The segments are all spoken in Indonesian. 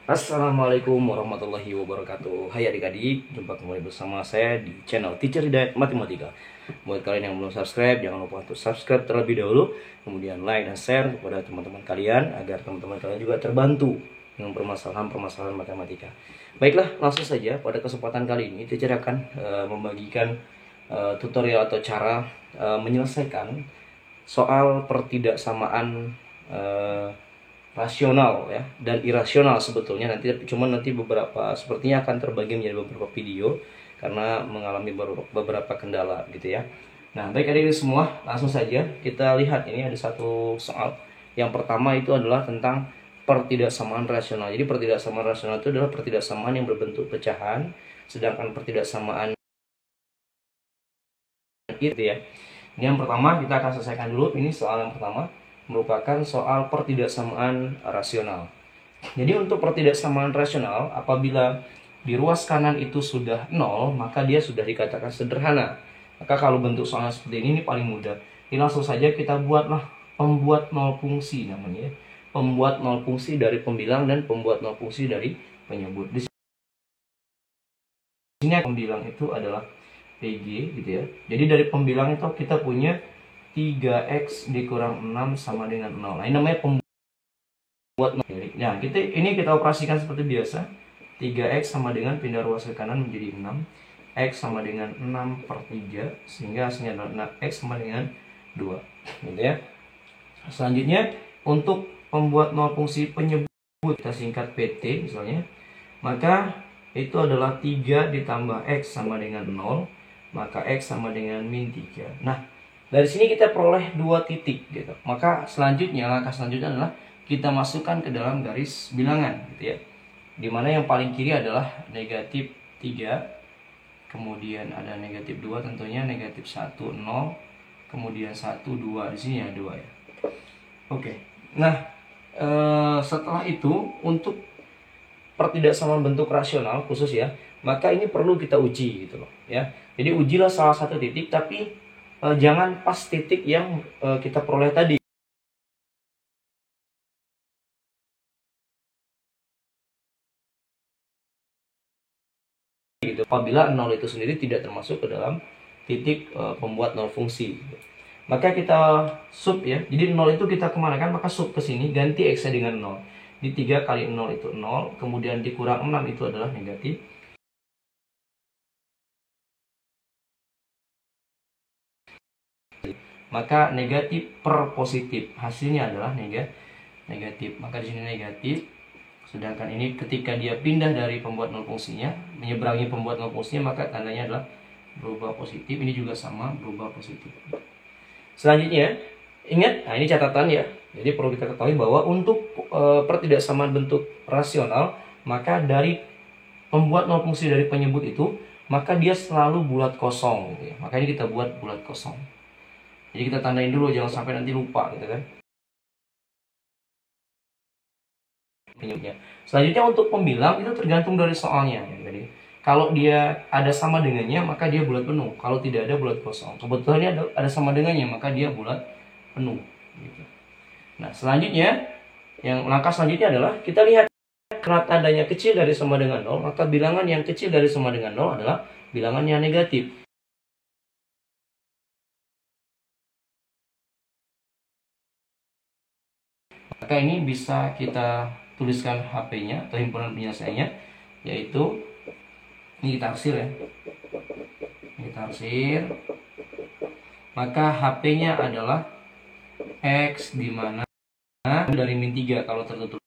Assalamualaikum warahmatullahi wabarakatuh. Hai adik-adik, jumpa kembali bersama saya di channel Teacher Hidayat Matematika. Buat kalian yang belum subscribe, jangan lupa untuk subscribe terlebih dahulu, kemudian like dan share kepada teman-teman kalian agar teman-teman kalian juga terbantu dengan permasalahan-permasalahan matematika. Baiklah, langsung saja pada kesempatan kali ini Teacher akan membagikan tutorial atau cara menyelesaikan soal pertidaksamaan rasional ya dan irasional sebetulnya nanti beberapa sepertinya akan terbagi menjadi beberapa video karena mengalami beberapa kendala gitu ya. Nah, baik adik-adik semua, langsung saja kita lihat. Ini ada satu soal. Yang pertama itu adalah tentang pertidaksamaan rasional. Jadi pertidaksamaan rasional itu adalah pertidaksamaan yang berbentuk pecahan, sedangkan pertidaksamaan itu ya. Ini yang pertama, kita akan selesaikan dulu. Ini soal yang pertama merupakan soal pertidaksamaan rasional. Jadi untuk pertidaksamaan rasional, apabila di ruas kanan itu sudah 0, maka dia sudah dikatakan sederhana. Maka kalau bentuk soalnya seperti ini paling mudah. Ini langsung saja kita buatlah pembuat nol fungsi namanya. Pembuat nol fungsi dari pembilang dan pembuat nol fungsi dari penyebut. Di sini pembilang itu adalah PG gitu ya. Jadi dari pembilang itu kita punya 3x dikurang 6 sama dengan 0. Nah, ini namanya pembuat nol. Nah, kita operasikan seperti biasa. 3x sama dengan pindah ruas ke kanan menjadi 6. X sama dengan 6/3, sehingga hasilnya adalah x sama dengan 2. Gitu ya. Selanjutnya, untuk pembuat nol fungsi penyebut, kita singkat PT misalnya. Maka itu adalah 3 ditambah x sama dengan 0. Maka x sama dengan min 3. Nah, dari sini kita peroleh 2 titik gitu. Maka langkah selanjutnya adalah kita masukkan ke dalam garis bilangan gitu ya. Dimana yang paling kiri adalah negatif 3, kemudian ada negatif 2, tentunya negatif 1, 0, kemudian 1, 2, di sini ada 2 ya. Oke. Nah, setelah itu untuk pertidaksamaan bentuk rasional khusus ya, maka ini perlu kita uji gitu loh ya. Jadi ujilah salah satu titik, tapi jangan pas titik yang kita peroleh tadi. Gitu. Apabila 0 itu sendiri tidak termasuk ke dalam titik pembuat nol fungsi. Maka kita sub ya. Jadi 0 itu kita kemana kan? Maka sub ke sini, ganti x dengan 0. Di 3 kali 0 itu 0, kemudian dikurang 6 itu adalah negatif. Maka negatif per positif, hasilnya adalah negatif. Maka di sini negatif. Sedangkan ini ketika dia pindah dari pembuat nol fungsinya, menyeberangi pembuat nol fungsinya, maka tandanya adalah berubah positif. Ini juga sama, berubah positif. Selanjutnya, ingat, nah ini catatan ya. Jadi perlu kita ketahui bahwa untuk pertidaksamaan bentuk rasional, maka dari pembuat nol fungsi dari penyebut itu, maka dia selalu bulat kosong gitu ya. Maka ini kita buat bulat kosong. Jadi kita tandain dulu, jangan sampai nanti lupa gitu kan. Penyebutnya. Selanjutnya untuk pembilang itu tergantung dari soalnya. Jadi kalau dia ada sama dengannya, maka dia bulat penuh. Kalau tidak ada, bulat kosong. Kebetulan ini ada sama dengannya, maka dia bulat penuh. Gitu. Nah, selanjutnya, langkah selanjutnya adalah kita lihat karena tandanya kecil dari sama dengan 0, maka bilangan yang kecil dari sama dengan 0 adalah bilangan yang negatif. Maka ini bisa kita tuliskan HP-nya atau himpunan penyelesaiannya, yaitu ini kita arsir ya. Kita arsir. Maka HP-nya adalah X di mana dari min 3 kalau tertutup.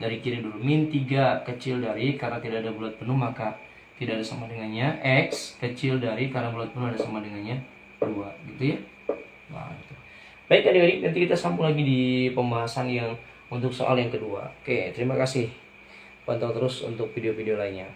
Dari kiri dulu, min 3 kecil dari, karena tidak ada bulat penuh maka tidak ada sama dengannya. X kecil dari, karena bulat penuh ada sama dengannya 2, gitu ya. Nah, gitu. Baik adik-adik, nanti kita sambung lagi di pembahasan yang untuk soal yang kedua. Oke, terima kasih. Pantau terus untuk video-video lainnya.